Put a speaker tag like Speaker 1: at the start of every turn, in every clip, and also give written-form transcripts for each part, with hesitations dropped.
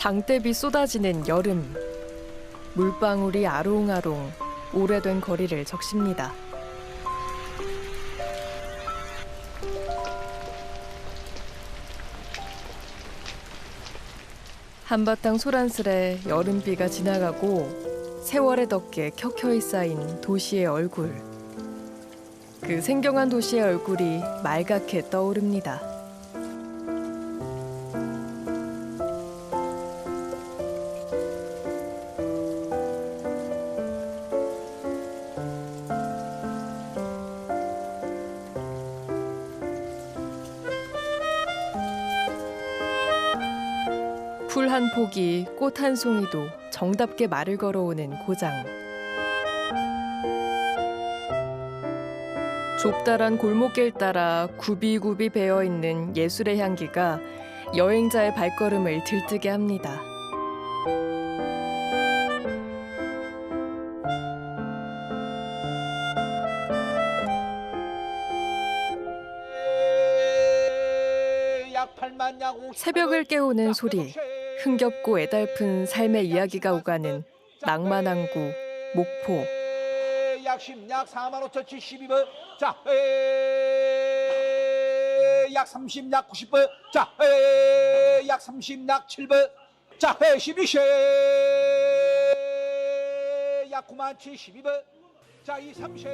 Speaker 1: 장대비 쏟아지는 여름. 물방울이 아롱아롱 오래된 거리를 적십니다. 한바탕 소란스레 여름비가 지나가고 세월의 덕에 켜켜이 쌓인 도시의 얼굴. 그 생경한 도시의 얼굴이 말갛게 떠오릅니다. 풀 한 포기, 꽃 한 송이도 정답게 말을 걸어오는 고장. 좁다란 골목길 따라 굽이굽이 배어있는 예술의 향기가 여행자의 발걸음을 들뜨게 합니다. 새벽을 깨우는 소리, 흥겹고 애달픈 삶의 이야기가 오가는 낭만항구 목포.
Speaker 2: 약 45,072번. 자, 약 30, 약 90번. 자, 약 30, 약 7번. 자, 12시. 약 9만 72번. 자, 이 30.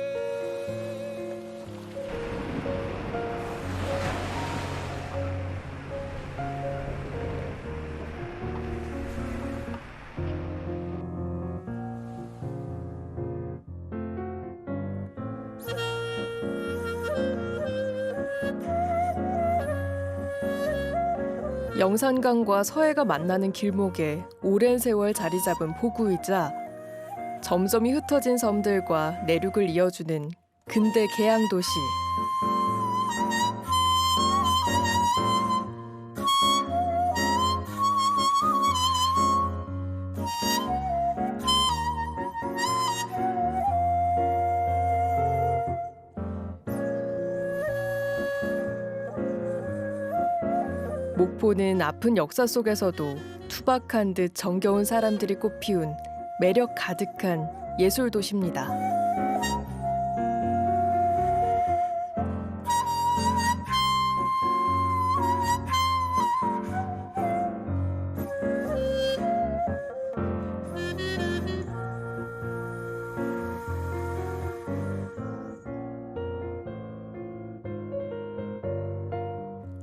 Speaker 1: 영산강과 서해가 만나는 길목에 오랜 세월 자리 잡은 포구이자 점점이 흩어진 섬들과 내륙을 이어주는 근대 계양도시. 목포는 아픈 역사 속에서도 투박한 듯 정겨운 사람들이 꽃피운 매력 가득한 예술 도시입니다.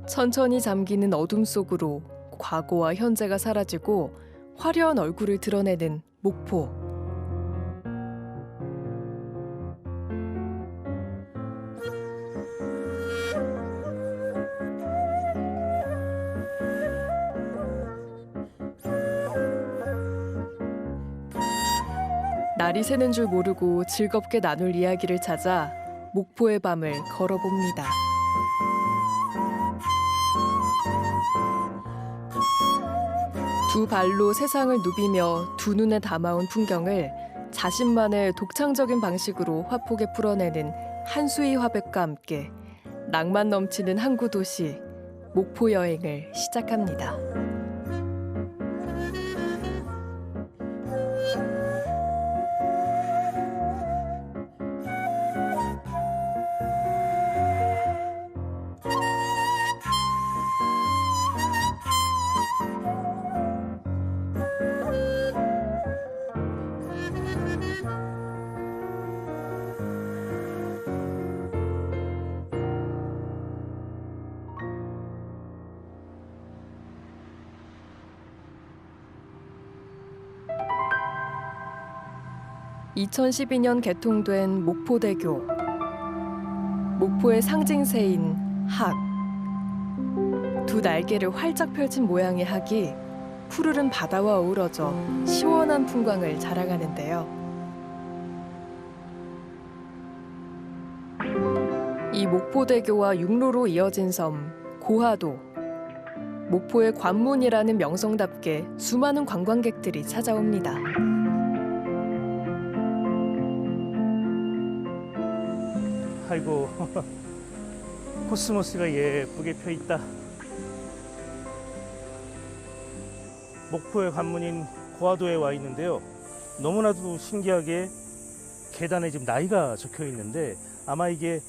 Speaker 1: 천천히 잠기는 어둠 속으로 과거와 현재가 사라지고 화려한 얼굴을 드러내는 목포. 날이 새는 줄 모르고 즐겁게 나눌 이야기를 찾아 목포의 밤을 걸어봅니다. 두 발로 세상을 누비며 두 눈에 담아온 풍경을 자신만의 독창적인 방식으로 화폭에 풀어내는 한수희 화백과 함께 낭만 넘치는 항구 도시 목포 여행을 시작합니다. (2012년) 개통된 목포대교. 목포의 상징새인 학. 두 날개를 활짝 펼친 모양의 학이 푸르른 바다와 어우러져 시원한 풍광을 자랑하는데요. 이 목포대교와 육로로 이어진 섬 고하도. 목포의 관문이라는 명성답게 수많은 관광객들이 찾아옵니다.
Speaker 3: 아이고, 코스모스가 예쁘게 펴 있다. 목포의 관문인 고화도에 와 있는데요. 너무나도 신기하게 계단에 지금 나이가 적혀 있는데 아마 이게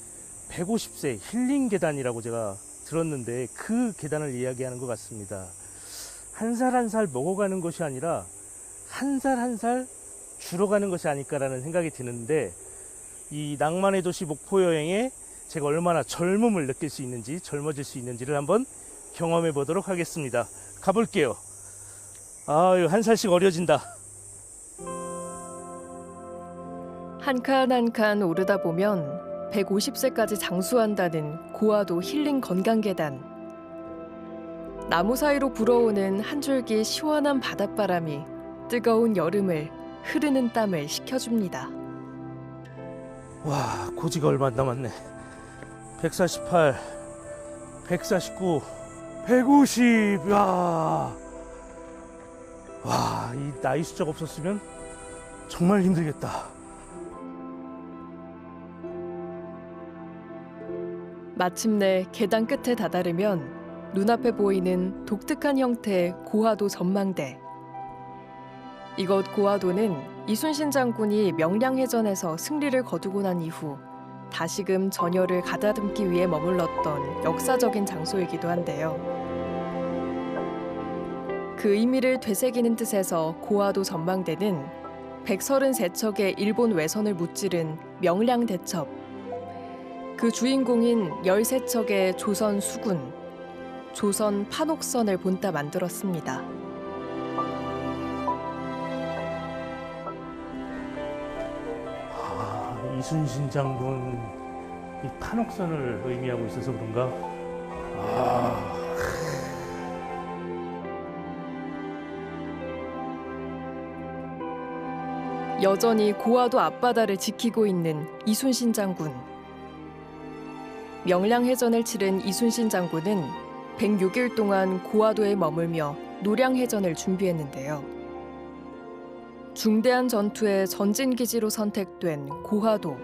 Speaker 3: 150세 힐링 계단이라고 제가 들었는데 그 계단을 이야기하는 것 같습니다. 한 살 한 살 먹어가는 것이 아니라 한 살 한 살 줄어가는 것이 아닐까라는 생각이 드는데 이 낭만의 도시 목포 여행에 제가 얼마나 젊음을 느낄 수 있는지 젊어질 수 있는지를 한번 경험해 보도록 하겠습니다. 가볼게요. 아유, 한 살씩 어려진다.
Speaker 1: 한 칸 한 칸 오르다 보면 150세까지 장수한다는 고화도 힐링 건강계단. 나무 사이로 불어오는 한 줄기 시원한 바닷바람이 뜨거운 여름을 흐르는 땀을 식혀줍니다.
Speaker 3: 와, 고지가 얼마 안 남았네. 148, 149, 150. 와, 이 나이 숫자가 없었으면 정말 힘들겠다.
Speaker 1: 마침내 계단 끝에 다다르면 눈앞에 보이는 독특한 형태의 고화도 전망대. 이곳 고화도는 이순신 장군이 명량해전에서 승리를 거두고 난 이후 다시금 전열을 가다듬기 위해 머물렀던 역사적인 장소이기도 한데요. 그 의미를 되새기는 뜻에서 고화도 전망대는 133척의 일본 외선을 무찌른 명량대첩, 그 주인공인 13척의 조선 수군, 조선 판옥선을 본따 만들었습니다.
Speaker 3: 이순신 장군 이 판옥선을 의미하고 있어서 그런가?
Speaker 1: 여전히 고화도 앞바다를 지키고 있는 이순신 장군. 명량해전을 치른 이순신 장군은 106일 동안 고화도에 머물며 노량해전을 준비했는데요. 중대한 전투의 전진기지로 선택된 고화도.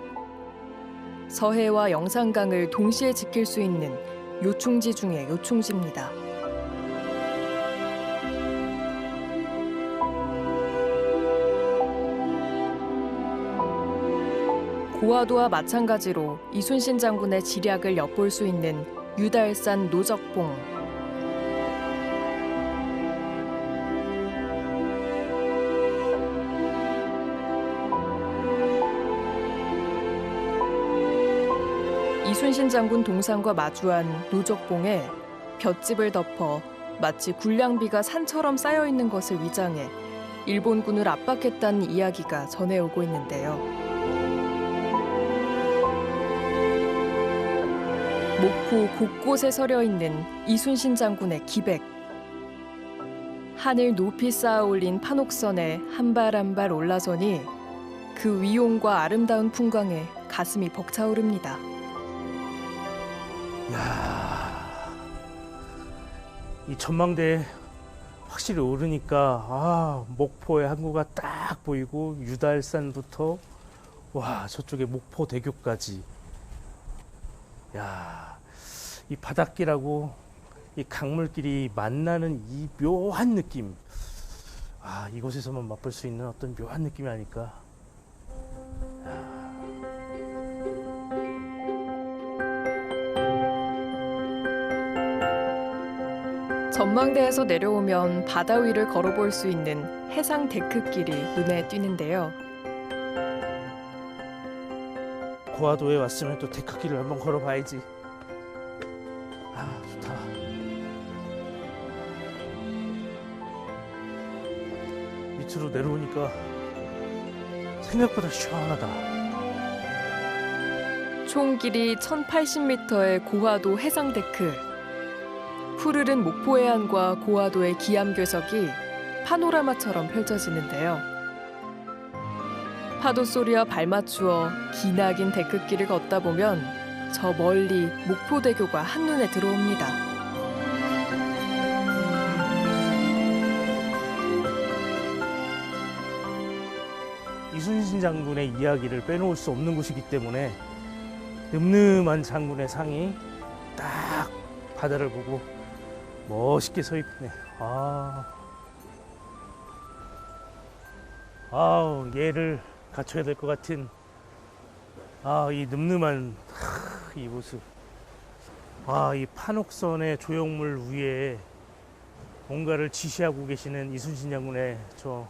Speaker 1: 서해와 영산강을 동시에 지킬 수 있는 요충지 중의 요충지입니다. 고화도와 마찬가지로 이순신 장군의 지략을 엿볼 수 있는 유달산 노적봉. 이순신 장군 동상과 마주한 노적봉에 볏짚을 덮어 마치 군량비가 산처럼 쌓여 있는 것을 위장해 일본군을 압박했다는 이야기가 전해오고 있는데요. 목포 곳곳에 서려 있는 이순신 장군의 기백. 하늘 높이 쌓아 올린 판옥선에 한 발 한 발 올라서니 그 위용과 아름다운 풍광에 가슴이 벅차오릅니다.
Speaker 3: 야, 이 전망대에 확실히 오르니까 목포의 항구가 딱 보이고 유달산부터 와 저쪽에 목포대교까지. 야, 이 바닷길하고 이 강물길이 만나는 이 묘한 느낌. 이곳에서만 맛볼 수 있는 어떤 묘한 느낌이 아닐까.
Speaker 1: 전망대에서 내려오면 바다 위를 걸어볼 수 있는 해상 데크길이 눈에 띄는데요.
Speaker 3: 고화도에 왔으면 또 데크길을 한번 걸어봐야지. 좋다. 밑으로 내려오니까 생각보다 시원하다.
Speaker 1: 총 길이 1080m의 고화도 해상 데크. 푸르른 목포 해안과 고화도의 기암괴석이 파노라마처럼 펼쳐지는데요. 파도 소리와 발맞추어 기나긴 데크길을 걷다 보면 저 멀리 목포대교가 한눈에 들어옵니다.
Speaker 3: 이순신 장군의 이야기를 빼놓을 수 없는 곳이기 때문에 늠름한 장군의 상이 딱 바다를 보고 멋있게 서 있네. 아우, 얘를 갖춰야 될 것 같은 이 늠름한 이 모습. 이 판옥선의 조형물 위에 뭔가를 지시하고 계시는 이순신 장군의 저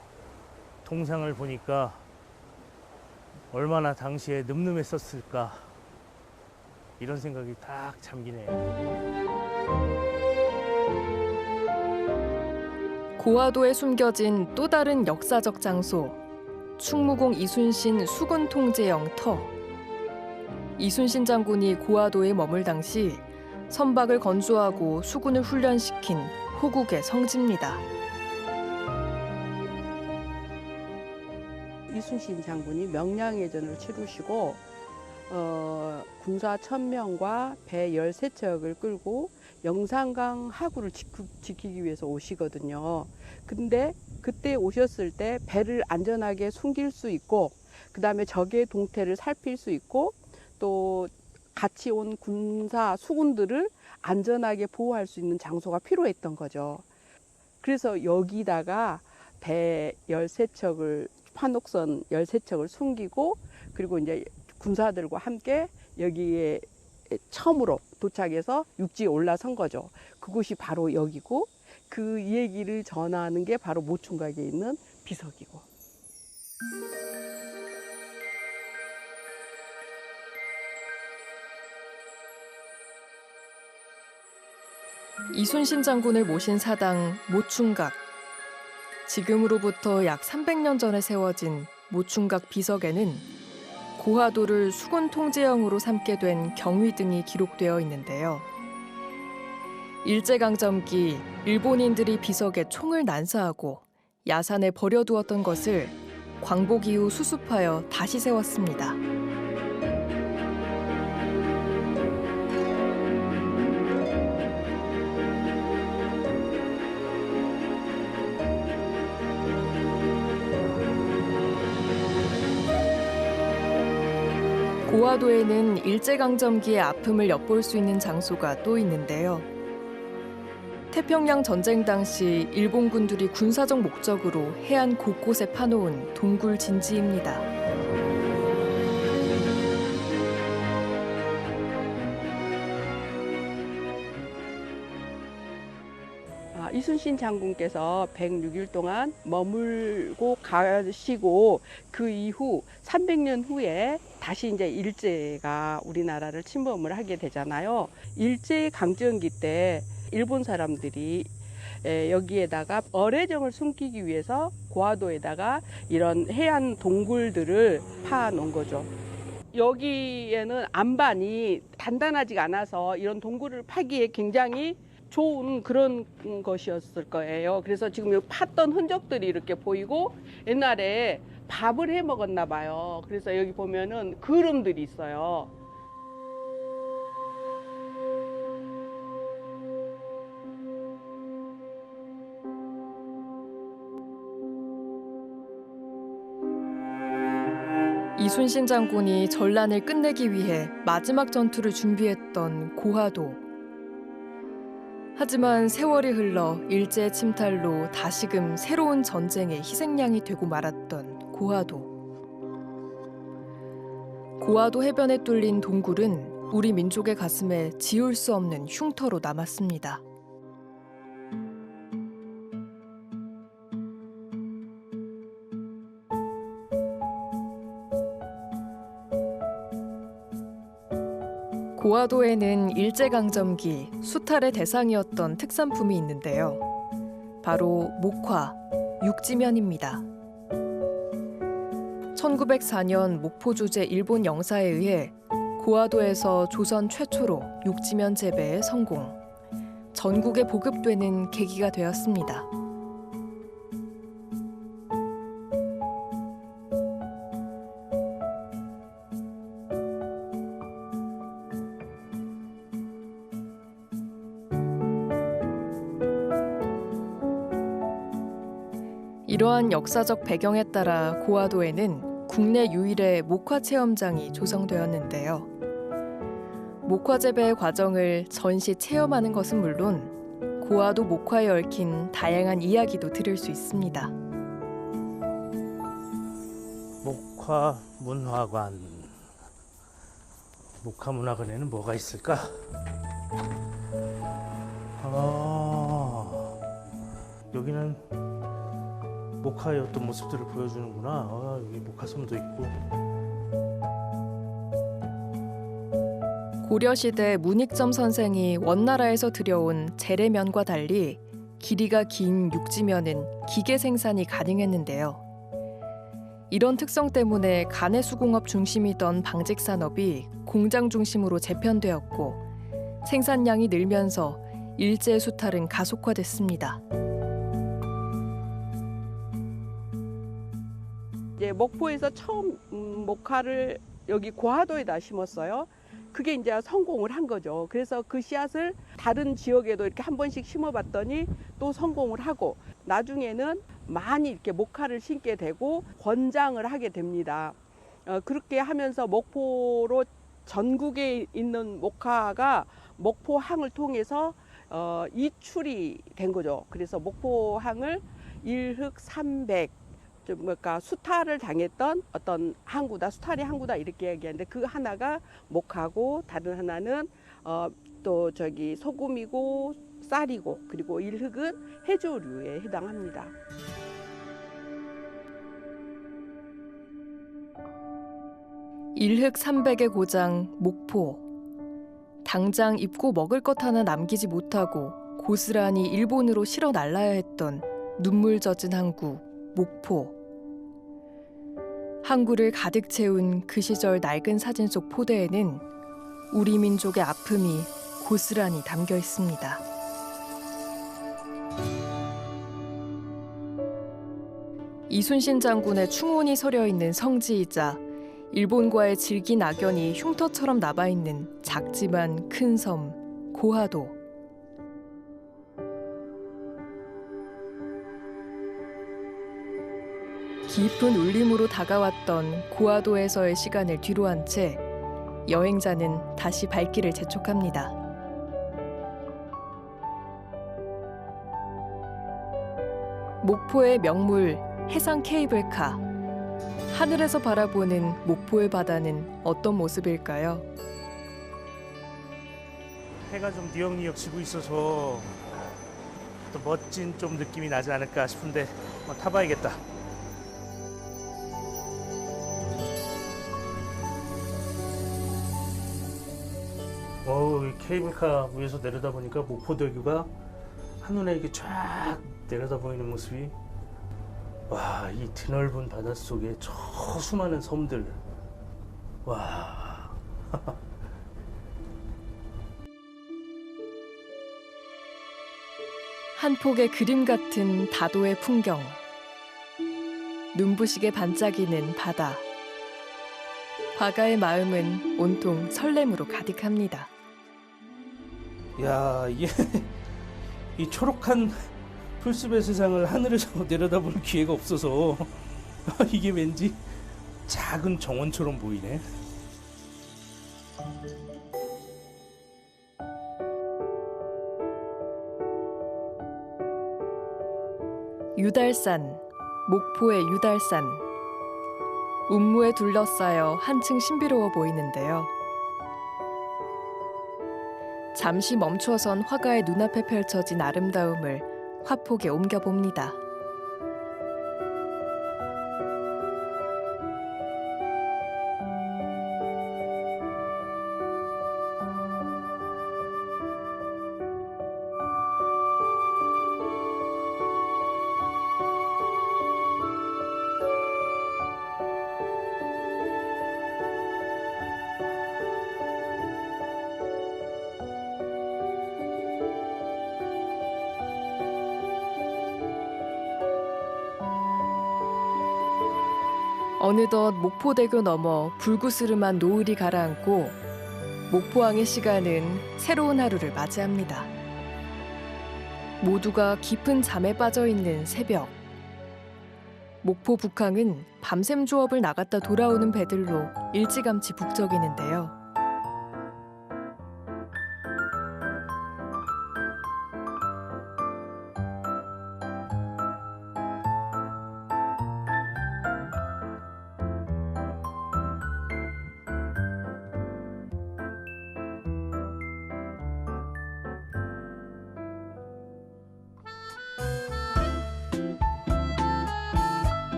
Speaker 3: 동상을 보니까 얼마나 당시에 늠름했었을까 이런 생각이 딱 잠기네요.
Speaker 1: 고화도에 숨겨진 또 다른 역사적 장소, 충무공 이순신 수군 통제영 터. 이순신 장군이 고화도에 머물 당시 선박을 건조하고 수군을 훈련시킨 호국의 성지입니다.
Speaker 4: 이순신 장군이 명량해전을 치르시고 군사 1000명과 배 13척을 끌고 영산강 하구를 지키기 위해서 오시거든요. 근데 그때 오셨을 때 배를 안전하게 숨길 수 있고 그다음에 적의 동태를 살필 수 있고 또 같이 온 군사 수군들을 안전하게 보호할 수 있는 장소가 필요했던 거죠. 그래서 여기다가 배 13척을 판옥선 13척을 숨기고 그리고 이제 군사들과 함께 여기에 처음으로 도착해서 육지에 올라선 거죠. 그곳이 바로 여기고 그 얘기를 전하는 게 바로 모충각에 있는 비석이고.
Speaker 1: 이순신 장군을 모신 사당 모충각. 지금으로부터 약 300년 전에 세워진 모충각 비석에는 고화도를 수군 통제영으로 삼게 된 경위 등이 기록되어 있는데요. 일제강점기 일본인들이 비석에 총을 난사하고 야산에 버려두었던 것을 광복 이후 수습하여 다시 세웠습니다. 고화도에는 일제강점기의 아픔을 엿볼 수 있는 장소가 또 있는데요. 태평양 전쟁 당시 일본군들이 군사적 목적으로 해안 곳곳에 파놓은 동굴 진지입니다.
Speaker 4: 이순신 장군께서 106일 동안 머물고 가시고 그 이후 300년 후에 다시 이제 일제가 우리나라를 침범을 하게 되잖아요. 일제 강점기 때 일본 사람들이 여기에다가 어뢰정을 숨기기 위해서 고화도에다가 이런 해안 동굴들을 파놓은 거죠. 여기에는 안반이 단단하지가 않아서 이런 동굴을 파기에 굉장히 좋은 그런 것이었을 거예요. 그래서 지금 여기 팠던 흔적들이 이렇게 보이고 옛날에 밥을 해 먹었나 봐요. 그래서 여기 보면은 그름들이 있어요.
Speaker 1: 이순신 장군이 전란을 끝내기 위해 마지막 전투를 준비했던 고화도. 하지만 세월이 흘러 일제의 침탈로 다시금 새로운 전쟁의 희생양이 되고 말았던 고화도. 고화도 해변에 뚫린 동굴은 우리 민족의 가슴에 지울 수 없는 흉터로 남았습니다. 고화도에는 일제강점기 수탈의 대상이었던 특산품이 있는데요. 바로 목화, 육지면입니다. 1904년 목포 주재 일본 영사에 의해 고화도에서 조선 최초로 육지면 재배에 성공, 전국에 보급되는 계기가 되었습니다. 이러한 역사적 배경에 따라 고화도에는 국내 유일의 목화 체험장이 조성되었는데요. 목화 재배의 과정을 전시 체험하는 것은 물론 고화도 목화에 얽힌 다양한 이야기도 들을 수 있습니다.
Speaker 3: 목화문화관. 목화문화관에는 뭐가 있을까? 여기는 목화의 어떤 모습들을 보여주는구나. 여기 목화섬도 있고.
Speaker 1: 고려시대 문익점 선생이 원나라에서 들여온 재래면과 달리 길이가 긴 육지면은 기계 생산이 가능했는데요. 이런 특성 때문에 가내수공업 중심이던 방직 산업이 공장 중심으로 재편되었고 생산량이 늘면서 일제 수탈은 가속화됐습니다.
Speaker 4: 이제 목포에서 처음 목화를 여기 고하도에다 심었어요. 그게 이제 성공을 한 거죠. 그래서 그 씨앗을 다른 지역에도 이렇게 한 번씩 심어봤더니 또 성공을 하고 나중에는 많이 이렇게 목화를 심게 되고 권장을 하게 됩니다. 그렇게 하면서 목포로 전국에 있는 목화가 목포항을 통해서 이출이 된 거죠. 그래서 목포항을 일흑삼백 그러니까 수탈을 당했던 어떤 항구다, 수탈의 항구다 이렇게 얘기하는데 그 하나가 목하고 다른 하나는 또 저기 소금이고 쌀이고 그리고 일흑은 해조류에 해당합니다.
Speaker 1: 일흑삼백의 고장 목포. 당장 입고 먹을 것 하나 남기지 못하고 고스란히 일본으로 실어 날라야 했던 눈물 젖은 항구 목포. 항구를 가득 채운 그 시절 낡은 사진 속 포대에는 우리 민족의 아픔이 고스란히 담겨 있습니다. 이순신 장군의 충혼이 서려 있는 성지이자 일본과의 질긴 악연이 흉터처럼 남아있는 작지만 큰 섬 고하도. 깊은 울림으로 다가왔던 고하도에서의 시간을 뒤로한 채 여행자는 다시 발길을 재촉합니다. 목포의 명물 해상 케이블카. 하늘에서 바라보는 목포의 바다는 어떤 모습일까요?
Speaker 3: 해가 좀 뉘역뉘역 지고 있어서 또 멋진 좀 느낌이 나지 않을까 싶은데 한번 타봐야겠다. 이 케이블카 위에서 내려다보니까 목포대교가 한눈에 이렇게 쫙 내려다보이는 모습이, 와, 이 드넓은 바닷속에 저 수많은 섬들, 와.
Speaker 1: 한 폭의 그림 같은 다도의 풍경. 눈부시게 반짝이는 바다. 과가의 마음은 온통 설렘으로 가득합니다.
Speaker 3: 야, 이게 이 초록한 풀숲의 세상을 하늘에서 내려다볼 기회가 없어서 이게 왠지 작은 정원처럼 보이네.
Speaker 1: 유달산, 목포의 유달산. 운무에 둘러싸여 한층 신비로워 보이는데요. 잠시 멈춰선 화가의 눈앞에 펼쳐진 아름다움을 화폭에 옮겨봅니다. 어느덧 목포대교 넘어 불구스름한 노을이 가라앉고 목포항의 시간은 새로운 하루를 맞이합니다. 모두가 깊은 잠에 빠져있는 새벽. 목포 북항은 밤샘 조업을 나갔다 돌아오는 배들로 일찌감치 북적이는데요.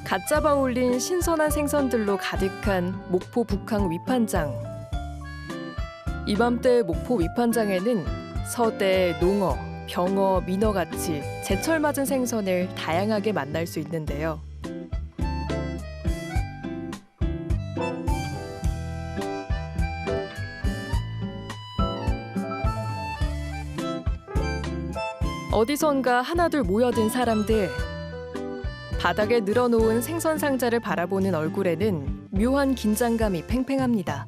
Speaker 1: 갓 잡아 올린 신선한 생선들로 가득한 목포 북항 위판장. 이맘때 목포 위판장에는 서대, 농어, 병어, 민어같이 제철 맞은 생선을 다양하게 만날 수 있는데요. 어디선가 하나둘 모여든 사람들. 바닥에 늘어놓은 생선 상자를 바라보는 얼굴에는 묘한 긴장감이 팽팽합니다.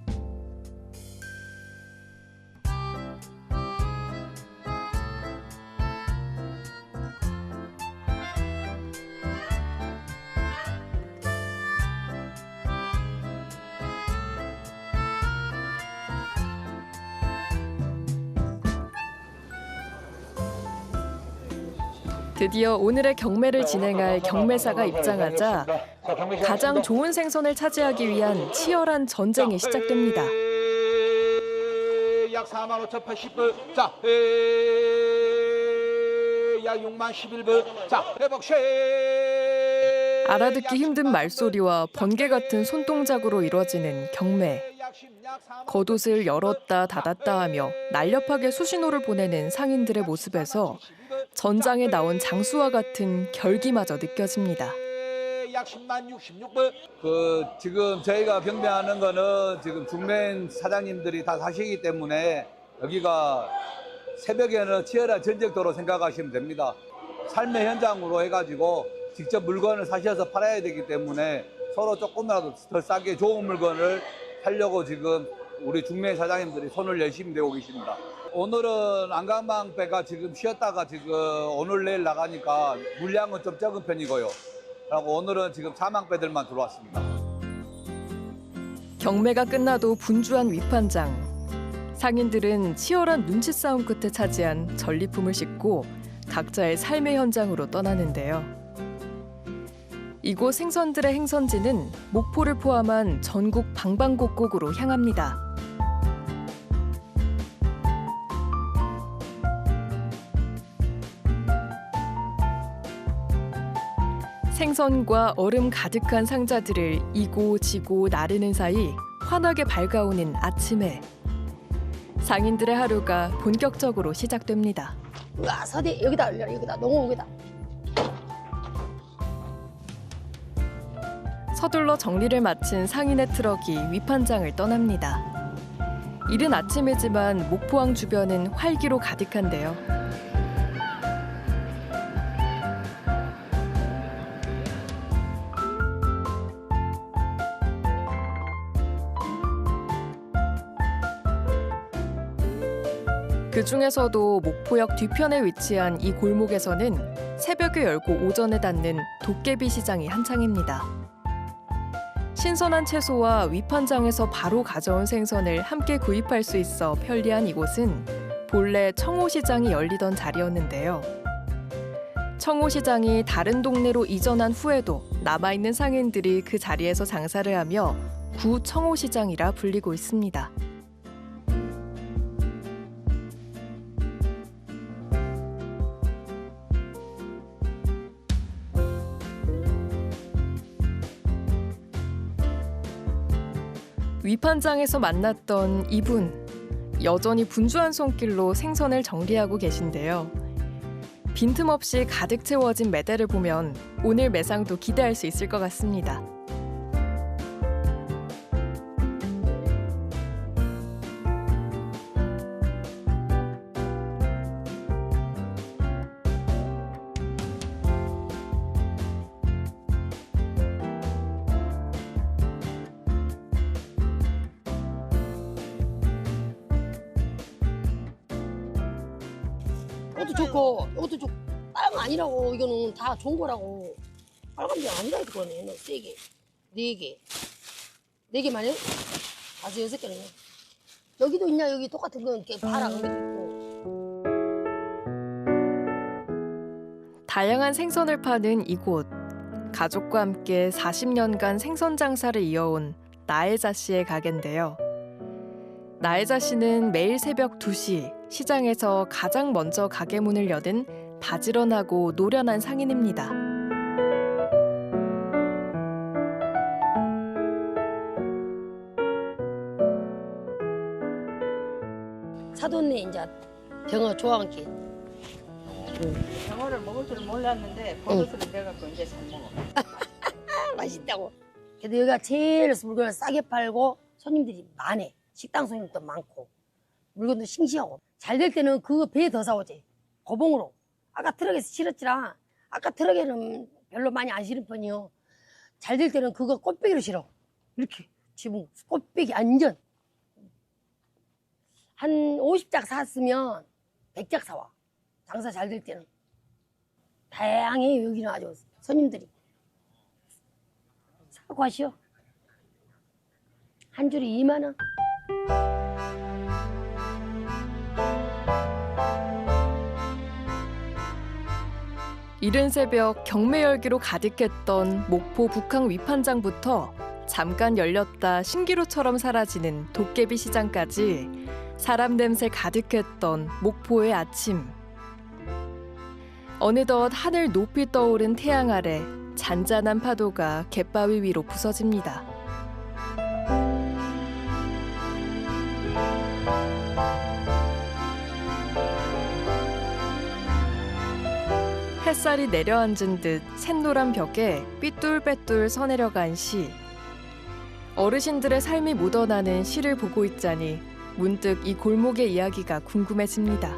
Speaker 1: 드디어 오늘의 경매를 진행할 경매사가 입장하자 가장 좋은 생선을 차지하기 위한 치열한 전쟁이 시작됩니다.
Speaker 2: 약 45,080불. 자, 약 60,011불. 자, 회복쉐.
Speaker 1: 알아듣기 힘든 말소리와 번개 같은 손동작으로 이루어지는 경매. 겉옷을 열었다 닫았다 하며 날렵하게 수신호를 보내는 상인들의 모습에서 전장에 나온 장수와 같은 결기마저 느껴집니다.
Speaker 2: 약 10만 66불. 지금 저희가 경매하는 거는 지금 중매인 사장님들이 다 사시기 때문에 여기가 새벽에는 치열한 전쟁터로 생각하시면 됩니다. 삶의 현장으로 해가지고 직접 물건을 사셔서 팔아야 되기 때문에 서로 조금이라도 더 싸게 좋은 물건을 하려고 지금 우리 중매인 사장님들이 손을 열심히 내고 계십니다. 오늘은 안강망배가 지금 쉬었다가 지금 오늘 내일 나가니까 물량은 좀 적은 편이고요. 그리고 오늘은 지금 자망배들만 들어왔습니다.
Speaker 1: 경매가 끝나도 분주한 위판장. 상인들은 치열한 눈치 싸움 끝에 차지한 전리품을 싣고 각자의 삶의 현장으로 떠나는데요. 이곳 생선들의 행선지는 목포를 포함한 전국 방방곡곡으로 향합니다. 생선과 얼음 가득한 상자들을 이고 지고 나르는 사이 환하게 밝아오는 아침에 상인들의 하루가 본격적으로 시작됩니다.
Speaker 5: 우와, 서대 여기다 올려라. 여기다 농어 여기다.
Speaker 1: 서둘러 정리를 마친 상인의 트럭이 위판장을 떠납니다. 이른 아침이지만 목포항 주변은 활기로 가득한데요. 그 중에서도 목포역 뒤편에 위치한 이 골목에서는 새벽에 열고 오전에 닫는 도깨비 시장이 한창입니다. 신선한 채소와 위판장에서 바로 가져온 생선을 함께 구입할 수 있어 편리한 이곳은 본래 청호시장이 열리던 자리였는데요. 청호시장이 다른 동네로 이전한 후에도 남아있는 상인들이 그 자리에서 장사를 하며 구청호시장이라 불리고 있습니다. 위판장에서 만났던 이분, 여전히 분주한 손길로 생선을 정리하고 계신데요. 빈틈없이 가득 채워진 매대를 보면 오늘 매상도 기대할 수 있을 것 같습니다.
Speaker 5: 이것도 좋고 이것도 좋고 다른 거 아니라고. 이거는 다 좋은 거라고. 빨간 게 아니라 그거네. 너 세 개, 네 개, 네 개만 해? 5, 6개는 해. 여기도 있냐? 여기 똑같은 건 이렇게 봐라. 여기도 있고.
Speaker 1: 다양한 생선을 파는 이곳. 가족과 함께 40년간 생선 장사를 이어온 나혜자 씨의 가게인데요. 나혜자 씨는 매일 새벽 2시 시장에서 가장 먼저 가게 문을 여는 바지런하고 노련한 상인입니다.
Speaker 5: 사돈네 이제 병어 좋아하게.
Speaker 6: 병어를 먹을 줄 몰랐는데 버섯을 내갖고 이제 잘 먹어.
Speaker 5: 맛있다고. 그래도 여기가 제일 물건을 싸게 팔고 손님들이 많네. 식당 손님도 많고 물건도 싱싱하고. 잘 될 때는 그거 배 더 사오지. 고봉으로. 아까 트럭에서 실었지라. 아까 트럭에는 별로 많이 안 실은 편이요. 잘 될 때는 그거 꽃배기로 실어. 이렇게 지붕 꽃배기 안전. 한 50짝 샀으면 100짝 사와. 장사 잘 될 때는. 다양해요. 여기는 아주 손님들이. 사고 하시오. 한 줄에 2만 원.
Speaker 1: 이른 새벽 경매 열기로 가득했던 목포 북항 위판장부터 잠깐 열렸다 신기루처럼 사라지는 도깨비 시장까지 사람 냄새 가득했던 목포의 아침. 어느덧 하늘 높이 떠오른 태양 아래 잔잔한 파도가 갯바위 위로 부서집니다. 햇살이 내려앉은 듯 샛노란 벽에 삐뚤빼뚤 서내려간 시. 어르신들의 삶이 묻어나는 시를 보고 있자니 문득 이 골목의 이야기가 궁금해집니다.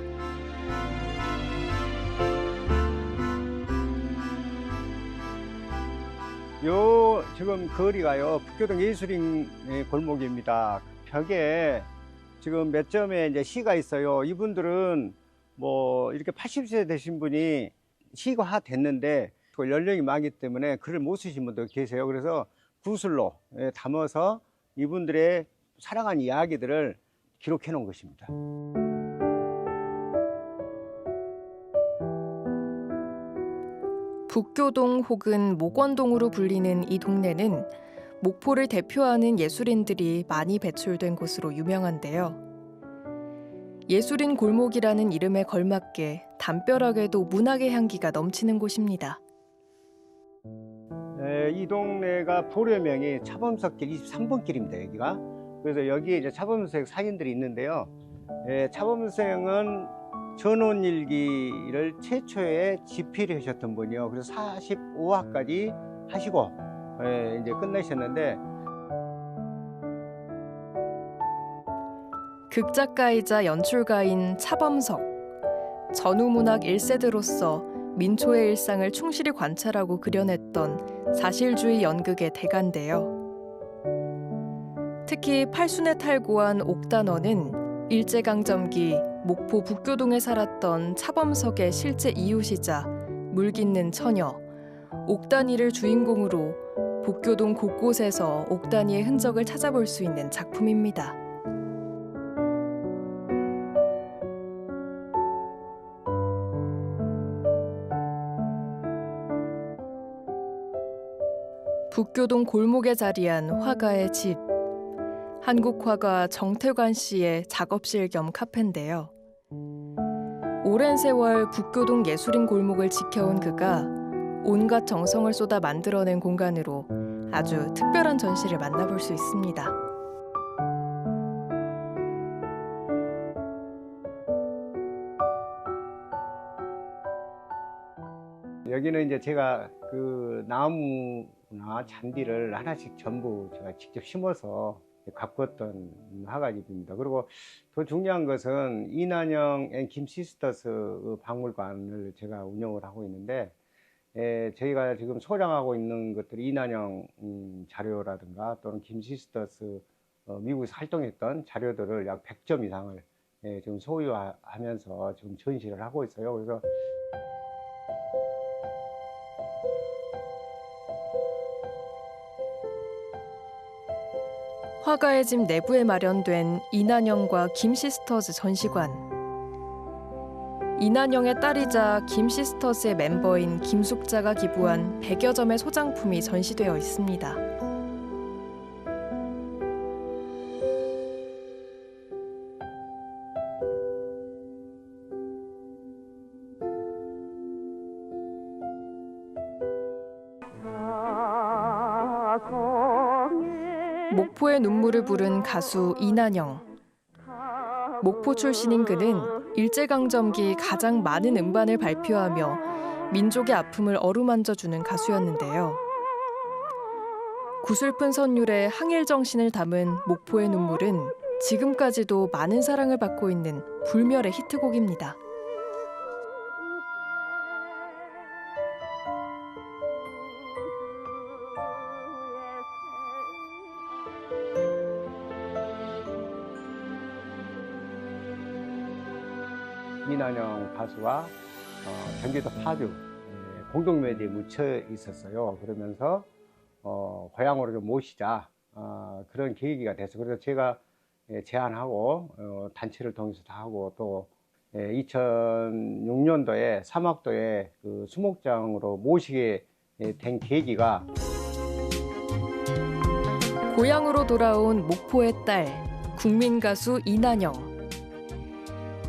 Speaker 7: 요 지금 거리가요 북교동 예술인 골목입니다. 벽에 지금 몇 점에 이제 시가 있어요. 이분들은 뭐 이렇게 80세 되신 분이 시가 됐는데 그 연령이 많기 때문에 글을 못 쓰신 분도 계세요. 그래서 구슬로 담아서 이분들의 살아간 이야기들을 기록해 놓은 것입니다.
Speaker 1: 북교동 혹은 목원동으로 불리는 이 동네는 목포를 대표하는 예술인들이 많이 배출된 곳으로 유명한데요. 예술인 골목이라는 이름에 걸맞게 담벼락에도 문학의 향기가 넘치는 곳입니다.
Speaker 7: 이 동네가 도료명이 차범석길 23번 길입니다. 여기가. 그래서 여기에 이제 차범석 사진들이 있는데요. 차범석은 전원일기를 최초에 집필을 하셨던 분이요. 그래서 45화까지 하시고 이제 끝내셨는데,
Speaker 1: 극작가이자 연출가인 차범석. 전후문학 1세대로서 민초의 일상을 충실히 관찰하고 그려냈던 사실주의 연극의 대가인데요. 특히 팔순에 탈구한 옥단원은 일제강점기 목포 북교동에 살았던 차범석의 실제 이웃이자 물깃는 처녀 옥단이를 주인공으로 북교동 곳곳에서 옥단이의 흔적을 찾아볼 수 있는 작품입니다. 북교동 골목에 자리한 화가의 집. 한국화가 정태관 씨의 작업실 겸 카페인데요. 오랜 세월 북교동 예술인 골목을 지켜온 그가 온갖 정성을 쏟아 만들어낸 공간으로 아주 특별한 전시를 만나볼 수 있습니다.
Speaker 7: 여기는 이제 제가 그 나무나 잔디를 하나씩 전부 제가 직접 심어서 가꾸었던 화가집입니다. 그리고 더 중요한 것은 이난영 앤 김 시스터스 박물관을 제가 운영을 하고 있는데, 저희가 지금 소장하고 있는 것들이 이난영 자료라든가 또는 김 시스터스 미국에서 활동했던 자료들을 약 100점 이상을 지금 소유하면서 지금 전시를 하고 있어요. 그래서
Speaker 1: 화가의 집 내부에 마련된 이난영과 김 시스터즈 전시관. 이난영의 딸이자 김 시스터즈의 멤버인 김숙자가 기부한 100여 점의 소장품이 전시되어 있습니다. 목포의 눈물을 부른 가수 이난영. 목포 출신인 그는 일제강점기 가장 많은 음반을 발표하며 민족의 아픔을 어루만져주는 가수였는데요. 구슬픈 선율의 항일 정신을 담은 목포의 눈물은 지금까지도 많은 사랑을 받고 있는 불멸의 히트곡입니다.
Speaker 7: 이난영 가수와 경기도 파주 공동묘지에 묻혀 있었어요. 그러면서 고향으로 좀 모시자 그런 계기가 됐어요. 그래서 제가 제안하고 단체를 통해서 다 하고 또 2006년도에 사막도에 그 수목장으로 모시게 된 계기가
Speaker 1: 고향으로 돌아온 목포의 딸, 국민 가수 이난영.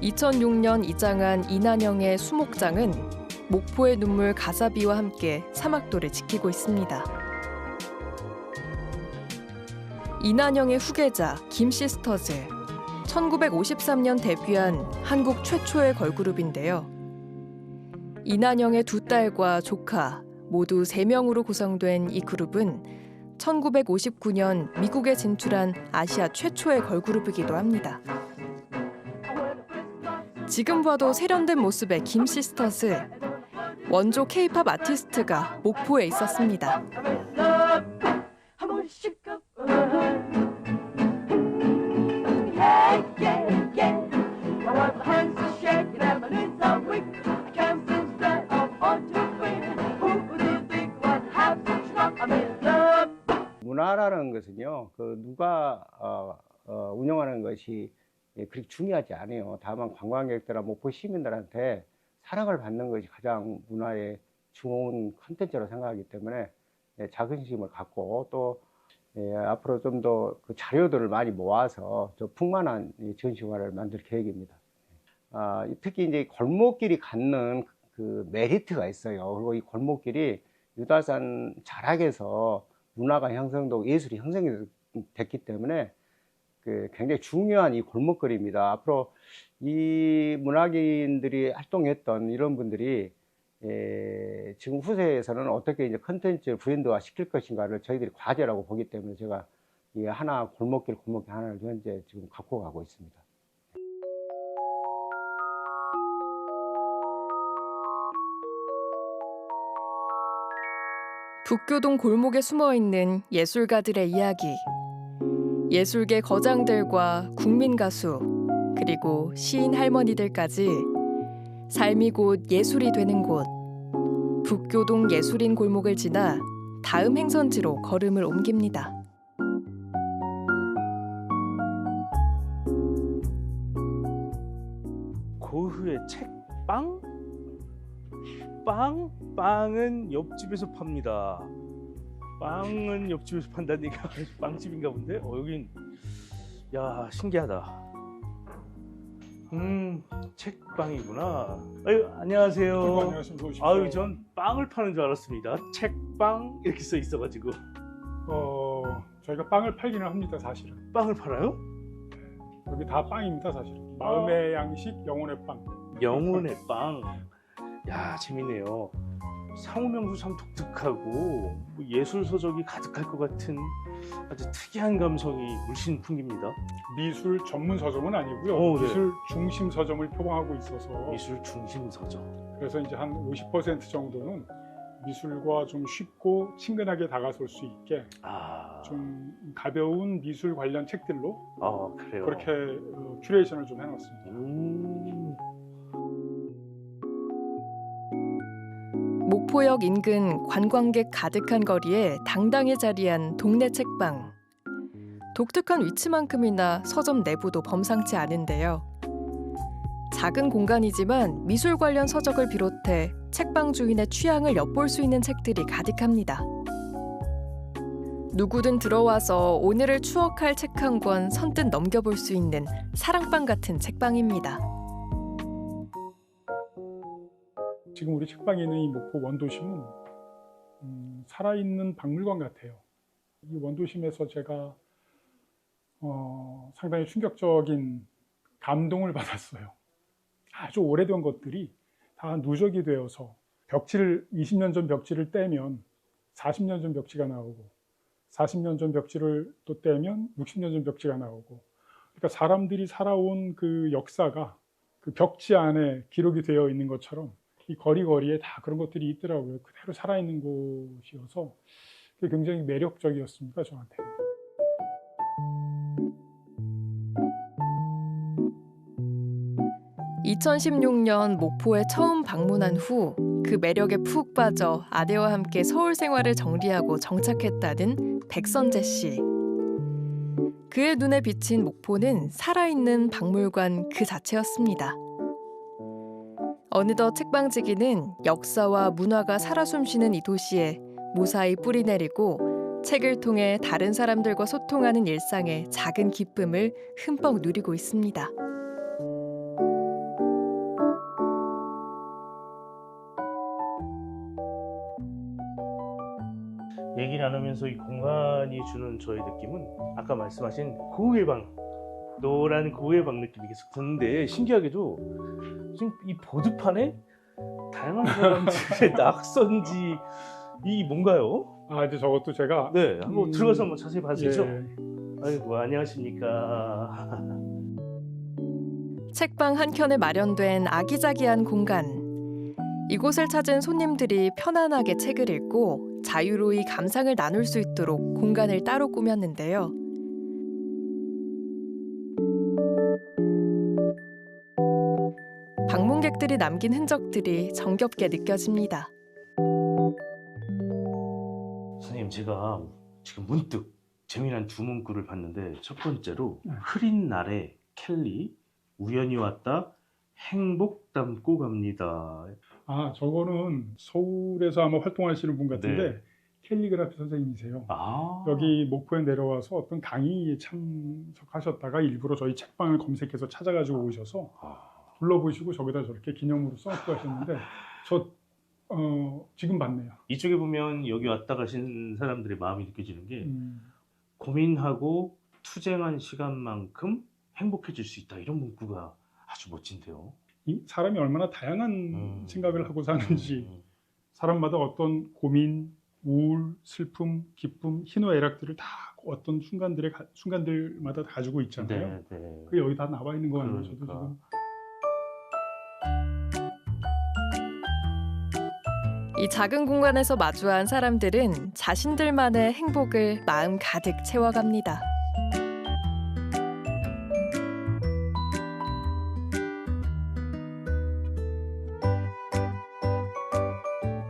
Speaker 1: 2006년 이장한 이난영의 수목장은 목포의 눈물 가사비와 함께 사막도를 지키고 있습니다. 이난영의 후계자 김시스터즈, 1953년 데뷔한 한국 최초의 걸그룹인데요. 이난영의 두 딸과 조카 모두 3명으로 구성된 이 그룹은 1959년 미국에 진출한 아시아 최초의 걸그룹이기도 합니다. 지금 봐도 세련된 모습의 김시스터즈, 원조 K-팝 아티스트가 목포에 있었습니다.
Speaker 7: 문화라는 것은요, 누가 운영하는 것이 그렇게 중요하지 않아요. 다만 관광객들과 목포 시민들한테 사랑을 받는 것이 가장 문화의 좋은 컨텐츠로 생각하기 때문에 자긍심을 갖고 또 앞으로 좀 더 그 자료들을 많이 모아서 좀 풍만한 전시관을 만들 계획입니다. 특히 이제 골목길이 갖는 그 메리트가 있어요. 그리고 이 골목길이 유달산 자락에서 문화가 형성되고 예술이 형성이 됐기 때문에 굉장히 중요한 이 골목거리입니다. 앞으로 이 문학인들이 활동했던 이런 분들이 지금 후세에서는 어떻게 이제 컨텐츠 브랜드화 시킬 것인가를 저희들이 과제라고 보기 때문에 제가 이 하나 골목길 하나를 현재 지금 갖고 가고 있습니다.
Speaker 1: 북교동 골목에 숨어있는 예술가들의 이야기. 예술계 거장들과 국민 가수, 그리고 시인 할머니들까지 삶이 곧 예술이 되는 곳. 북교동 예술인 골목을 지나 다음 행선지로 걸음을 옮깁니다.
Speaker 3: 고흐의 책빵? 빵은 옆집에서 팝니다. 빵은 옆집에서 판다니까 빵집인가 본데? 여긴 야 신기하다. 책빵이구나. 아유 안녕하세요.
Speaker 8: 안녕하십니까.
Speaker 3: 아유 전 빵을 파는 줄 알았습니다. 책빵 이렇게 써 있어가지고.
Speaker 8: 저희가 빵을 팔기는 합니다, 사실은.
Speaker 3: 빵을 팔아요?
Speaker 8: 여기 다 빵입니다, 사실은. 마음의 양식, 영혼의 빵.
Speaker 3: 영혼의 빵. 야 재밌네요. 상호명도 참 독특하고 예술 서적이 가득할 것 같은 아주 특이한 감성이 물씬 풍깁니다.
Speaker 8: 미술 전문 서점은 아니고요.
Speaker 3: 네.
Speaker 8: 미술 중심 서점을 표방하고 있어서
Speaker 3: 미술 중심 서적.
Speaker 8: 그래서 이제 한 50% 정도는 미술과 좀 쉽고 친근하게 다가설 수 있게 좀 가벼운 미술 관련 책들로
Speaker 3: 그래요.
Speaker 8: 그렇게 큐레이션을 좀 해놨습니다.
Speaker 1: 목포역 인근 관광객 가득한 거리에 당당히 자리한 동네 책방. 독특한 위치만큼이나 서점 내부도 범상치 않은데요. 작은 공간이지만 미술 관련 서적을 비롯해 책방 주인의 취향을 엿볼 수 있는 책들이 가득합니다. 누구든 들어와서 오늘을 추억할 책 한 권 선뜻 넘겨볼 수 있는 사랑방 같은 책방입니다.
Speaker 8: 지금 우리 책방에 있는 이 목포 원도심은 살아있는 박물관 같아요. 이 원도심에서 제가 상당히 충격적인 감동을 받았어요. 아주 오래된 것들이 다 누적이 되어서 벽지를 20년 전 벽지를 떼면 40년 전 벽지가 나오고 40년 전 벽지를 또 떼면 60년 전 벽지가 나오고 그러니까 사람들이 살아온 그 역사가 그 벽지 안에 기록이 되어 있는 것처럼 이 거리거리에 다 그런 것들이 있더라고요. 그대로 살아있는 곳이어서 그게 굉장히 매력적이었습니다, 저한테.
Speaker 1: (2016년) 목포에 처음 방문한 후 그 매력에 푹 빠져 아내와 함께 서울 생활을 정리하고 정착했다는 백선재 씨. 그의 눈에 비친 목포는 살아있는 박물관 그 자체였습니다. 어느덧 책방지기는 역사와 문화가 살아 숨쉬는 이 도시에 무사히 뿌리내리고 책을 통해 다른 사람들과 소통하는 일상의 작은 기쁨을 흠뻑 누리고 있습니다.
Speaker 3: 얘기를 나누면서 이 공간이 주는 저의 느낌은 아까 말씀하신 고우의 방, 노란 고우의 방 느낌이 계속 드는데 신기하게도 지금 이 보드판에 다양한 사람들의 낙선지 이 뭔가요?
Speaker 8: 아, 이제 저것도 제가
Speaker 3: 네, 한번 들어가서 한번 자세히 봐도 되죠?
Speaker 8: 예.
Speaker 3: 아이고, 안녕하십니까.
Speaker 1: 책방 한켠에 마련된 아기자기한 공간. 이곳을 찾은 손님들이 편안하게 책을 읽고 자유로이 감상을 나눌 수 있도록 공간을 따로 꾸몄는데요. 방문객들이 남긴 흔적들이 정겹게 느껴집니다.
Speaker 3: 선생님, 제가 지금 문득 재미난 두 문구를 봤는데 첫 번째로 흐린 날에 켈리, 우연히 왔다, 행복 담고 갑니다.
Speaker 8: 아, 저거는 서울에서 아마 활동하시는 분 같은데
Speaker 3: 네.
Speaker 8: 캘리그라피 선생님이세요.
Speaker 3: 아,
Speaker 8: 여기 목포에 내려와서 어떤 강의에 참석하셨다가 일부러 저희 책방을 검색해서 찾아가지고 오셔서 불러보시고 저기다 저렇게 기념으로 써놓고 하셨는데 저 지금 봤네요.
Speaker 3: 이쪽에 보면 여기 왔다 가신 사람들의 마음이 느껴지는 게 고민하고 투쟁한 시간만큼 행복해질 수 있다. 이런 문구가 아주 멋진데요.
Speaker 8: 이 사람이 얼마나 다양한 생각을 하고 사는지 사람마다 어떤 고민, 우울, 슬픔, 기쁨, 희노애락들을 다 어떤 순간들마다 가지고 있잖아요.
Speaker 3: 네, 네.
Speaker 8: 그게 여기 다 나와 있는 거 아니에요? 저도
Speaker 3: 그러니까.
Speaker 1: 이 작은 공간에서 마주한 사람들은 자신들만의 행복을 마음 가득 채워갑니다.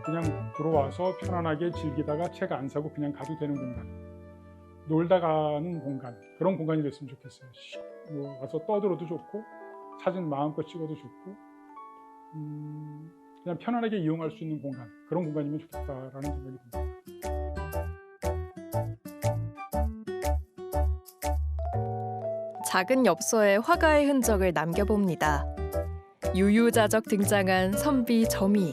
Speaker 8: 그냥 들어와서 편안하게 즐기다가 책 안 사고 그냥 가도 되는 공간, 놀다 가는 공간, 그런 공간이 됐으면 좋겠어요. 뭐 와서 떠들어도 좋고 사진 마음껏 찍어도 좋고 그냥 편안하게 이용할 수 있는 공간, 그런 공간이면 좋겠다라는 생각이 듭니다.
Speaker 1: 작은 엽서에 화가의 흔적을 남겨봅니다. 유유자적 등장한 선비 점이.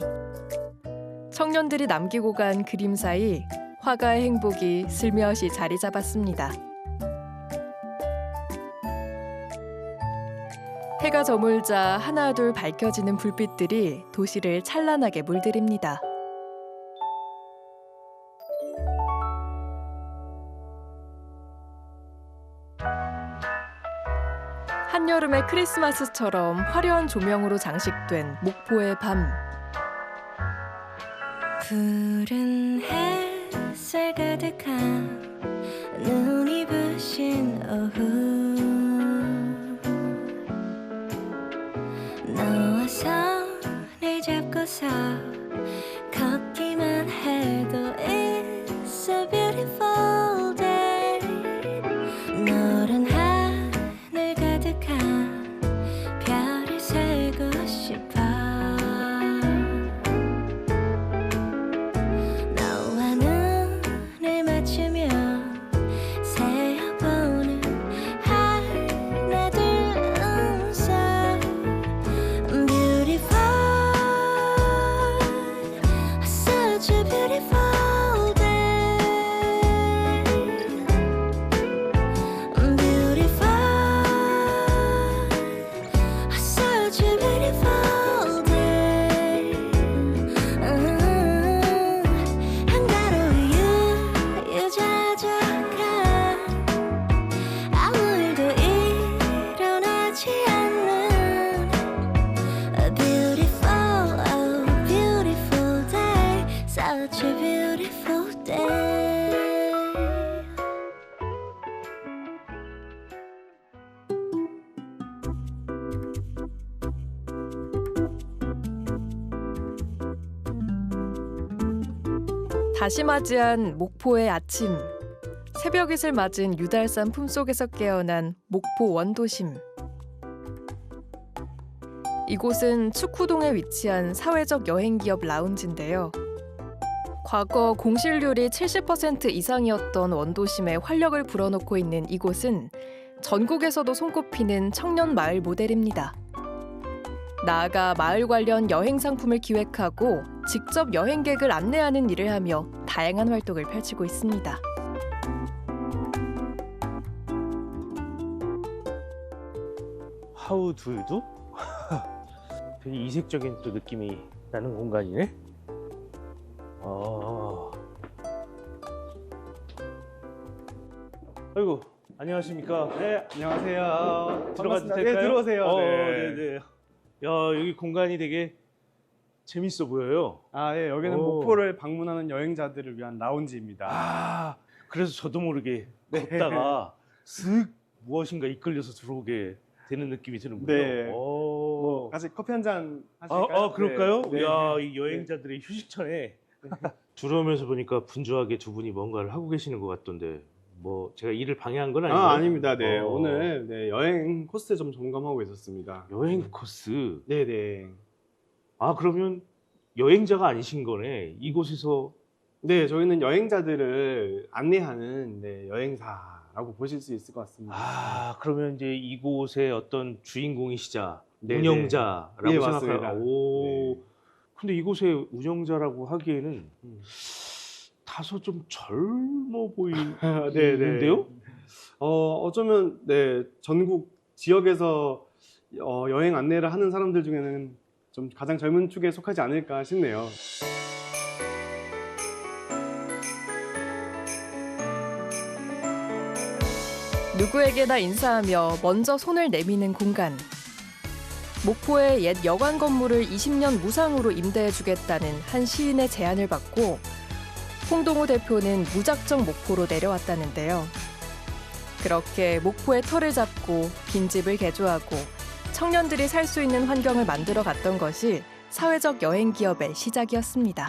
Speaker 1: 청년들이 남기고 간 그림 사이 화가의 행복이 슬며시 자리 잡았습니다. 해가 저물자 하나둘 밝혀지는 불빛들이 도시를 찬란하게 물들입니다. 한여름의 크리스마스처럼 화려한 조명으로 장식된 목포의 밤.
Speaker 9: 푸른 햇살 가득한 눈이 부신 오후, 너와 손을 잡고서 걷기만 해도 It's a beautiful day. 너른 하늘 가득한 별을 세고 싶어. 너와 눈을 맞추며 새어보는 하나 둘 음성 Beautiful, such a beautiful day. Beautiful, such a beautiful day.
Speaker 1: 다시 맞이한 목포의 아침. 새벽잇을 맞은 유달산 품속에서 깨어난 목포 원도심. 이곳은 축구동에 위치한 사회적 여행기업 라운지인데요. 과거 공실률이 70% 이상이었던 원도심에 활력을 불어넣고 있는 이곳은 전국에서도 손꼽히는 청년 마을 모델입니다. 나아가 마을 관련 여행 상품을 기획하고 직접 여행객을 안내하는 일을 하며 다양한 활동을 펼치고 있습니다.
Speaker 3: 하우두유도? 되게 이색적인 또 느낌이 나는 공간이네. 아이고, 안녕하십니까?
Speaker 10: 네, 안녕하세요.
Speaker 3: 들어가도
Speaker 10: 반갑습니다.
Speaker 3: 될까요?
Speaker 10: 네, 들어오세요. 네.
Speaker 3: 네네. 야, 여기 공간이 되게 재밌어 보여요.
Speaker 10: 아, 예, 여기는
Speaker 3: 오.
Speaker 10: 목포를 방문하는 여행자들을 위한 라운지입니다.
Speaker 3: 아, 그래서 저도 모르게
Speaker 10: 네.
Speaker 3: 걷다가 슥 무엇인가 이끌려서 들어오게 되는 느낌이 드는군요.
Speaker 10: 네.
Speaker 3: 오.
Speaker 10: 같이 커피 한 잔 하실까요?
Speaker 3: 그럴까요?
Speaker 10: 네.
Speaker 3: 야, 이 여행자들의 휴식처에 들어오면서 보니까 분주하게 두 분이 뭔가를 하고 계시는 것 같던데, 뭐 제가 일을 방해한 건 아니에요?
Speaker 10: 아, 아닙니다. 네,
Speaker 3: 어.
Speaker 10: 오늘 네, 여행 코스 좀 점검하고 있었습니다.
Speaker 3: 여행 코스.
Speaker 10: 네네.
Speaker 3: 아, 그러면 여행자가 아니신 거네. 이곳에서.
Speaker 10: 네, 저희는 여행자들을 안내하는 네, 여행사라고 보실 수 있을 것 같습니다.
Speaker 3: 아, 그러면 이제 이곳의 어떤 주인공이시자,
Speaker 10: 네네.
Speaker 3: 운영자라고
Speaker 10: 네,
Speaker 3: 생각해요.
Speaker 10: 맞습니다.
Speaker 3: 오.
Speaker 10: 네.
Speaker 3: 근데 이곳의 운영자라고 하기에는 다소 좀 젊어 보이는데요?
Speaker 10: 어쩌면 네, 전국 지역에서 여행 안내를 하는 사람들 중에는 좀 가장 젊은 축에 속하지 않을까 싶네요.
Speaker 1: 누구에게나 인사하며 먼저 손을 내미는 공간. 목포의 옛 여관 건물을 20년 무상으로 임대해주겠다는 한 시인의 제안을 받고 홍동호 대표는 무작정 목포로 내려왔다는데요. 그렇게 목포의 터를 잡고 빈집을 개조하고 청년들이 살 수 있는 환경을 만들어 갔던 것이 사회적 여행 기업의 시작이었습니다.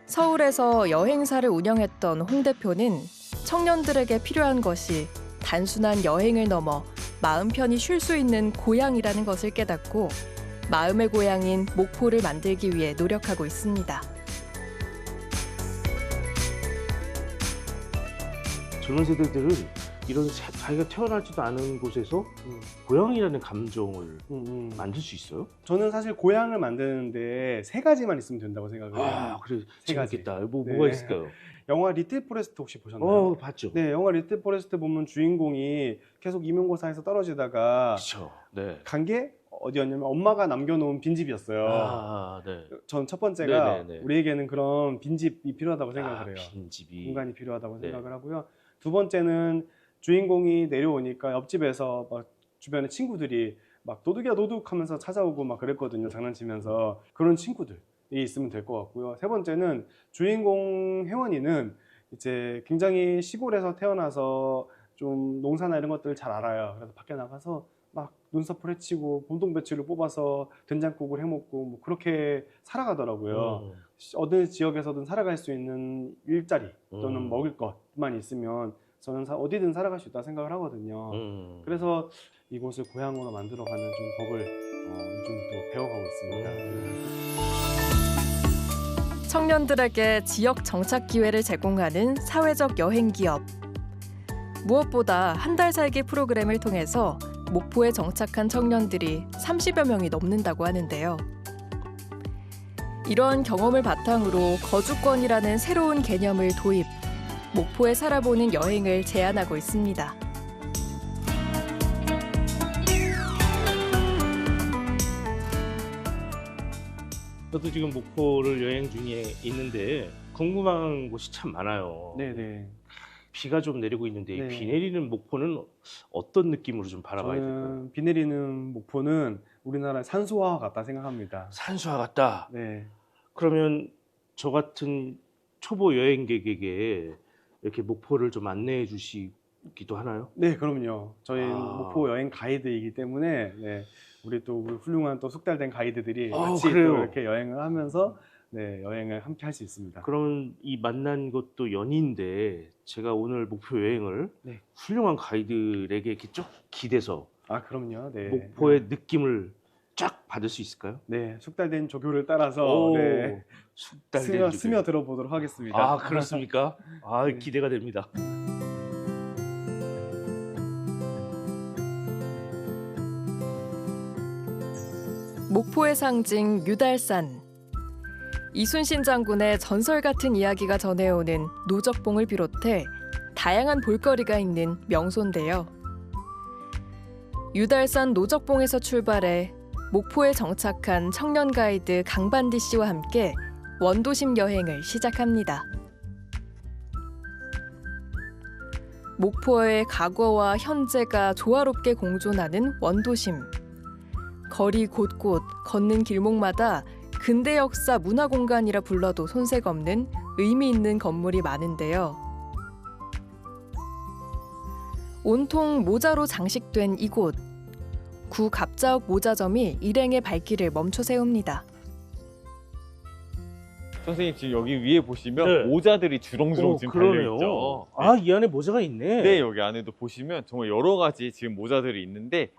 Speaker 1: 서울에서 여행사를 운영했던 홍 대표는 청년들에게 필요한 것이 단순한 여행을 넘어 마음 편히 쉴 수 있는 고향이라는 것을 깨닫고 마음의 고향인 목포를 만들기 위해 노력하고 있습니다.
Speaker 3: 젊은 세대들은 이런 자기가 태어나지도 않은 곳에서 고향이라는 감정을 만들 수 있어요?
Speaker 10: 저는 사실 고향을 만드는데 세 가지만 있으면 된다고 생각을 해요.
Speaker 3: 아, 그래
Speaker 10: 세 가지.
Speaker 3: 재밌겠다. 뭐가
Speaker 10: 네.
Speaker 3: 있을까요?
Speaker 10: 영화 리틀 포레스트 혹시 보셨나요?
Speaker 3: 봤죠.
Speaker 10: 네, 영화 리틀 포레스트 보면 주인공이 계속 임용고사에서 떨어지다가
Speaker 3: 그렇죠. 네.
Speaker 10: 간 게 어디였냐면 엄마가 남겨놓은 빈집이었어요.
Speaker 3: 아, 네.
Speaker 10: 전 첫 번째가
Speaker 3: 네네네.
Speaker 10: 우리에게는 그런 빈집이 필요하다고 생각을 해요.
Speaker 3: 빈집이.
Speaker 10: 공간이 필요하다고
Speaker 3: 네.
Speaker 10: 생각을 하고요. 두 번째는 주인공이 내려오니까 옆집에서 막 주변에 친구들이 막 도둑이야 도둑 하면서 찾아오고 막 그랬거든요. 장난치면서. 그런 친구들이 있으면 될 것 같고요. 세 번째는 주인공 혜원이는 이제 굉장히 시골에서 태어나서 좀 농사나 이런 것들을 잘 알아요. 그래서 밖에 나가서 막 눈썹을 헤치고 봄동배추를 뽑아서 된장국을 해먹고 뭐 그렇게 살아가더라고요. 어느 지역에서든 살아갈 수 있는 일자리 또는 먹을 것만 있으면 저는 어디든 살아갈 수 있다고 생각을 하거든요. 그래서 이곳을 고향으로 만들어가는 좀 법을 요즘 또 배워가고 있습니다.
Speaker 1: 청년들에게 지역 정착 기회를 제공하는 사회적 여행 기업. 무엇보다 한 달 살기 프로그램을 통해서 목포에 정착한 청년들이 30여 명이 넘는다고 하는데요. 이런 경험을 바탕으로 거주권이라는 새로운 개념을 도입, 목포에 살아보는 여행을 제안하고 있습니다.
Speaker 3: 저도 지금 목포를 여행 중에 있는데 궁금한 곳이 참 많아요.
Speaker 10: 네네.
Speaker 3: 비가 좀 내리고 있는데
Speaker 10: 네.
Speaker 3: 이 비 내리는 목포는 어떤 느낌으로 좀 바라봐야 될까요?
Speaker 10: 저는 비 내리는 목포는 우리나라의 산소와 같다 생각합니다.
Speaker 3: 산수와 같다.
Speaker 10: 네.
Speaker 3: 그러면 저 같은 초보 여행객에게 이렇게 목포를 좀 안내해 주시기도 하나요?
Speaker 10: 네, 그럼요. 저희는
Speaker 3: 아.
Speaker 10: 목포 여행 가이드이기 때문에 네, 우리 훌륭한 또 숙달된 가이드들이 같이
Speaker 3: 그래요?
Speaker 10: 또 이렇게 여행을 하면서 네, 여행을 함께 할 수 있습니다.
Speaker 3: 그러면 이 만난 것도 연인데 제가 오늘 목포 여행을
Speaker 10: 네.
Speaker 3: 훌륭한 가이드에게 이렇게 쭉 기대서
Speaker 10: 아, 그럼요. 네.
Speaker 3: 목포의 느낌을 쫙 받을 수 있을까요?
Speaker 10: 네, 숙달된 조교를 따라서
Speaker 3: 오,
Speaker 10: 네,
Speaker 3: 숙달된
Speaker 10: 스며 들어보도록 하겠습니다.
Speaker 3: 아, 그렇습니까? 아,
Speaker 10: 네.
Speaker 3: 기대가 됩니다.
Speaker 1: 목포의 상징 유달산. 이순신 장군의 전설 같은 이야기가 전해오는 노적봉을 비롯해 다양한 볼거리가 있는 명소인데요. 유달산 노적봉에서 출발해 목포에 정착한 청년 가이드 강반디 씨와 함께 원도심 여행을 시작합니다. 목포의 과거와 현재가 조화롭게 공존하는 원도심. 거리 곳곳, 걷는 길목마다 근대 역사 문화공간이라 불러도 손색 없는 의미 있는 건물이 많은데요. 온통 모자로 장식된 이곳. 구 갑자옥 모자점이 일행의 발길을 멈춰 세웁니다.
Speaker 11: 선생님 지금 여기 위에 보시면
Speaker 3: 네.
Speaker 11: 모자들이 주렁주렁 지금
Speaker 3: 그러네요.
Speaker 11: 달려있죠.
Speaker 3: 아, 이 안에 모자가 있네.
Speaker 11: 네, 여기 안에도 보시면 정말 여러 가지 지금 모자들이 있는데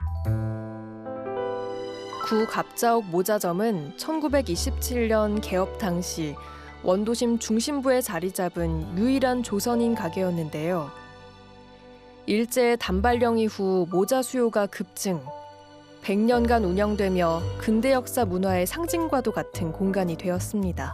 Speaker 1: 구 갑자옥 모자점은 1927년 개업 당시 원도심 중심부에 자리 잡은 유일한 조선인 가게였는데요. 일제 단발령 이후 모자 수요가 급증, 100년간 운영되며 근대 역사 문화의 상징과도 같은 공간이 되었습니다.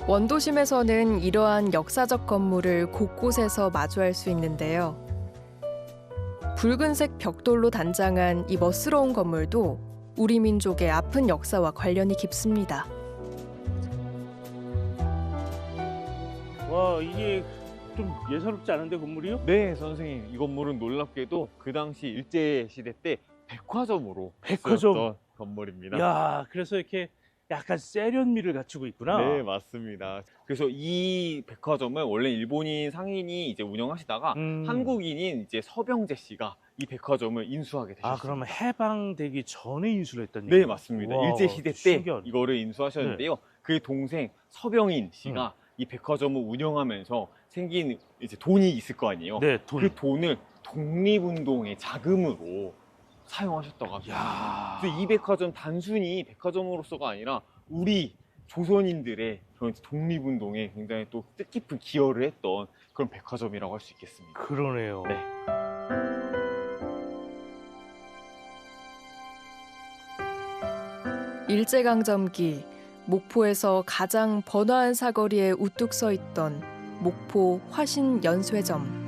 Speaker 1: 원도심에서는 이러한 역사적 건물을 곳곳에서 마주할 수 있는데요. 붉은색 벽돌로 단장한 이 멋스러운 건물도 우리 민족의 아픈 역사와 관련이 깊습니다.
Speaker 3: 와, 이게 좀 예사롭지 않은데 건물이요?
Speaker 11: 네, 선생님 이 건물은 놀랍게도 그 당시 일제시대 때 백화점으로
Speaker 3: 백화점.
Speaker 11: 쓰였던 건물입니다.
Speaker 3: 야, 그래서 이렇게 약간 세련미를 갖추고 있구나.
Speaker 11: 네, 맞습니다. 그래서 이 백화점은 원래 일본인 상인이 이제 운영하시다가 한국인인 이제 서병재 씨가 이 백화점을 인수하게 되셨습니다.
Speaker 3: 아, 그러면 해방되기 전에 인수를 했다는
Speaker 11: 네,
Speaker 3: 얘기예요?
Speaker 11: 맞습니다.
Speaker 3: 와,
Speaker 11: 일제 시대 때
Speaker 3: 신기하네.
Speaker 11: 이거를 인수하셨는데요. 그의 동생 서병인 씨가 이 백화점을 운영하면서 생긴 이제 돈이 있을 거 아니에요.
Speaker 3: 네, 돈.
Speaker 11: 그 돈을 독립운동의 자금으로 사용하셨다고 합니다.
Speaker 3: 야.
Speaker 11: 그래서 이 백화점 단순히 백화점으로서가 아니라 우리 조선인들의 그런 독립운동에 굉장히 또 뜻깊은 기여를 했던 그런 백화점이라고 할 수 있겠습니다.
Speaker 3: 그러네요.
Speaker 11: 네.
Speaker 1: 일제강점기 목포에서 가장 번화한 사거리에 우뚝 서 있던 목포 화신연쇄점.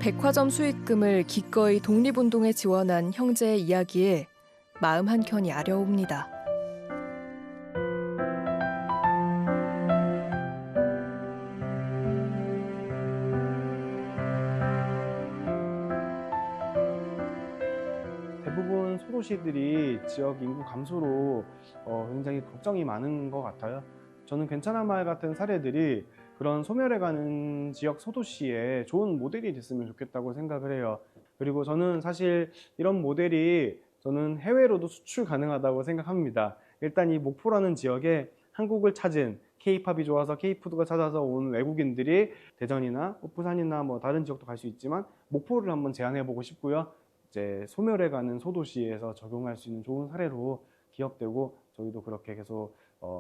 Speaker 1: 백화점 수익금을 기꺼이 독립운동에 지원한 형제의 이야기에 마음 한켠이 아려옵니다.
Speaker 10: 대부분 소도시들이 지역 인구 감소로 굉장히 걱정이 많은 것 같아요. 저는 괜찮은 마을 같은 사례들이 그런 소멸해가는 지역 소도시에 좋은 모델이 됐으면 좋겠다고 생각을 해요. 그리고 저는 사실 이런 모델이 저는 해외로도 수출 가능하다고 생각합니다. 일단 이 목포라는 지역에 한국을 찾은 K-팝이 좋아서 K-푸드가 찾아서 온 외국인들이 대전이나 부산이나 뭐 다른 지역도 갈 수 있지만 목포를 한번 제안해보고 싶고요. 이제 소멸해가는 소도시에서 적용할 수 있는 좋은 사례로 기억되고 저희도 그렇게 계속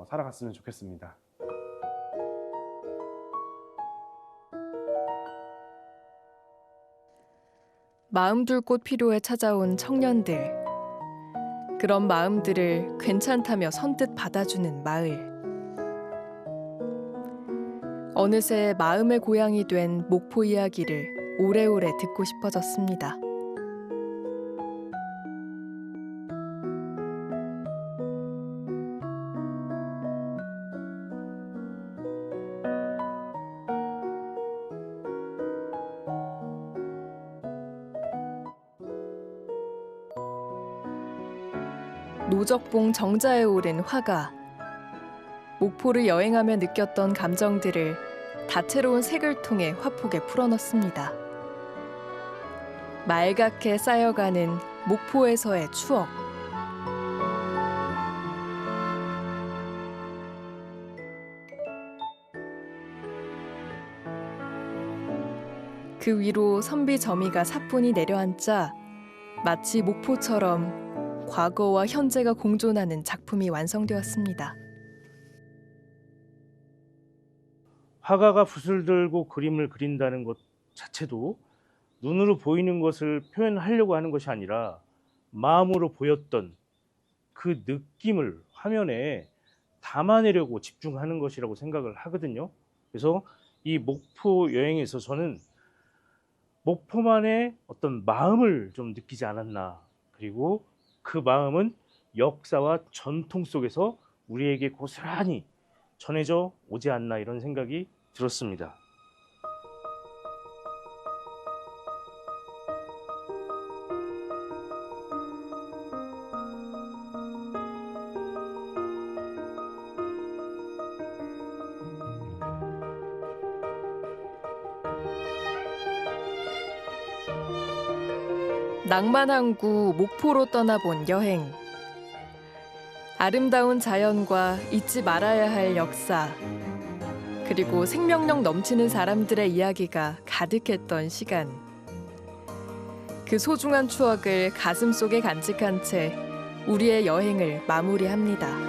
Speaker 10: 살아갔으면 좋겠습니다.
Speaker 1: 마음 둘 곳 필요에 찾아온 청년들. 그런 마음들을 괜찮다며 선뜻 받아주는 마을. 어느새 마음의 고향이 된 목포 이야기를 오래오래 듣고 싶어졌습니다. 노적봉 정자에 오른 화가 목포를 여행하며 느꼈던 감정들을 다채로운 색을 통해 화폭에 풀어넣습니다. 말갛게 쌓여가는 목포에서의 추억. 그 위로 선비저미가 사뿐히 내려앉자 마치 목포처럼 과거와 현재가 공존하는 작품이 완성되었습니다.
Speaker 3: 화가가 붓을 들고 그림을 그린다는 것 자체도 눈으로 보이는 것을 표현하려고 하는 것이 아니라 마음으로 보였던 그 느낌을 화면에 담아내려고 집중하는 것이라고 생각을 하거든요. 그래서 이 목포 여행에서 저는 목포만의 어떤 마음을 좀 느끼지 않았나. 그리고 그 마음은 역사와 전통 속에서 우리에게 고스란히 전해져 오지 않나 이런 생각이 들었습니다.
Speaker 1: 낭만항구 목포로 떠나본 여행. 아름다운 자연과 잊지 말아야 할 역사, 그리고 생명력 넘치는 사람들의 이야기가 가득했던 시간. 그 소중한 추억을 가슴속에 간직한 채 우리의 여행을 마무리합니다.